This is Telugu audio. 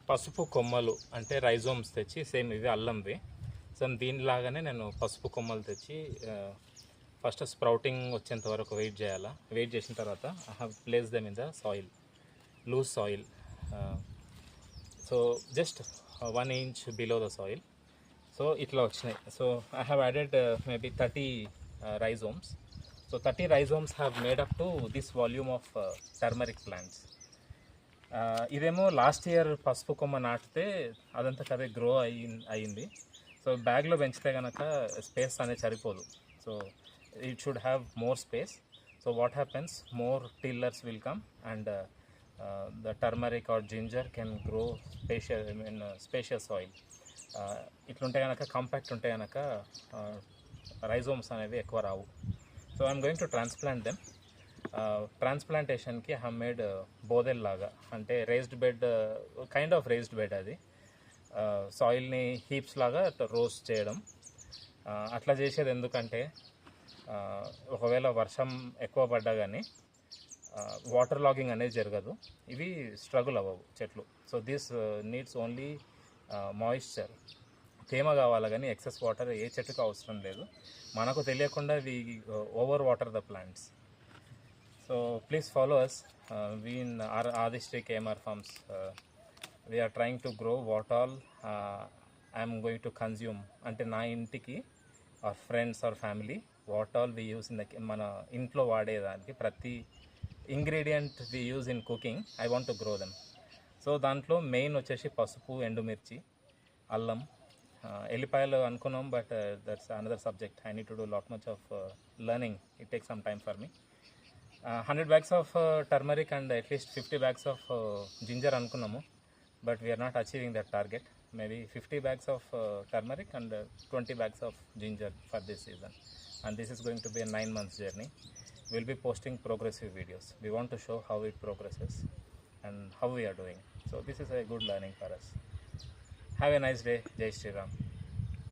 పసుపు కొమ్మలు అంటే రైజోమ్స్ తెచ్చి సేమ్ ఇవి అల్లంవి. సో దీనిలాగానే నేను పసుపు కొమ్మలు తెచ్చి ఫస్ట్ స్ప్రౌటింగ్ వచ్చేంత వరకు వెయిట్ చేయాలా. వెయిట్ చేసిన తర్వాత I have place them in the soil, loose soil. So just 1 inch below the soil. So ఇట్లా వచ్చినాయి. So I have added maybe 30 rhizomes. So 30 rhizomes have made up to this volume of turmeric plants. ఇదేమో లాస్ట్ ఇయర్ పసుపు కొమ్మ నాటితే అదంతా అదే గ్రో అయ్యింది. సో బ్యాగ్లో పెంచితే కనుక స్పేస్ అనేది సరిపోదు. So it should have more space. So what happens, more tillers will come and the turmeric or ginger can grow spacious soil. ఇట్లుంటే కనుక కాంపాక్ట్ ఉంటే కనుక రైజోమ్స్ అనేవి ఎక్కువ రావు. So I'm going to transplant them. ట్రాన్స్ప్లాంటేషన్కి ఐ మేడ్ బోదెల్ లాగా, అంటే raised bed, kind of raised bed. అది సాయిల్ని హీప్స్ లాగా రోస్ట్ చేయడం. అట్లా చేసేది ఎందుకంటే ఒకవేళ వర్షం ఎక్కువ పడ్డా కానీ వాటర్ లాగింగ్ అనేది జరగదు, ఇవి స్ట్రగుల్ అవ్వవు చెట్లు. So this needs only moisture, తేమ కావాలి కానీ ఎక్సెస్ వాటర్ ఏ చెట్టుకు అవసరం లేదు. మనకు తెలియకుండా we over water the plants. So please follow us. We in Adishri KMR Farms, we are trying to grow what all I am going to consume. అంటే నా ఇంటికి or friends or family what all we use in the, మన ఇంట్లో వాడేదానికి ప్రతి ingredient we use in cooking, I want to grow them. సో దాంట్లో మెయిన్ వచ్చేసి పసుపు, ఎండుమిర్చి, అల్లం, ఎల్లిపాయలు అనుకున్నాం. But that's another subject. I need to do lot much of learning. It take some time for me. 100 bags of turmeric and at least 50 bags of ginger అనుకున్నాము. But we are not achieving that target. Maybe 50 bags of turmeric and 20 bags of ginger for this season. And this is going to be a 9 months journey. We'll be posting progressive videos. We want to show how it progresses and how we are doing. So this is a good learning for us. Have a nice day. Jai Shri Ram.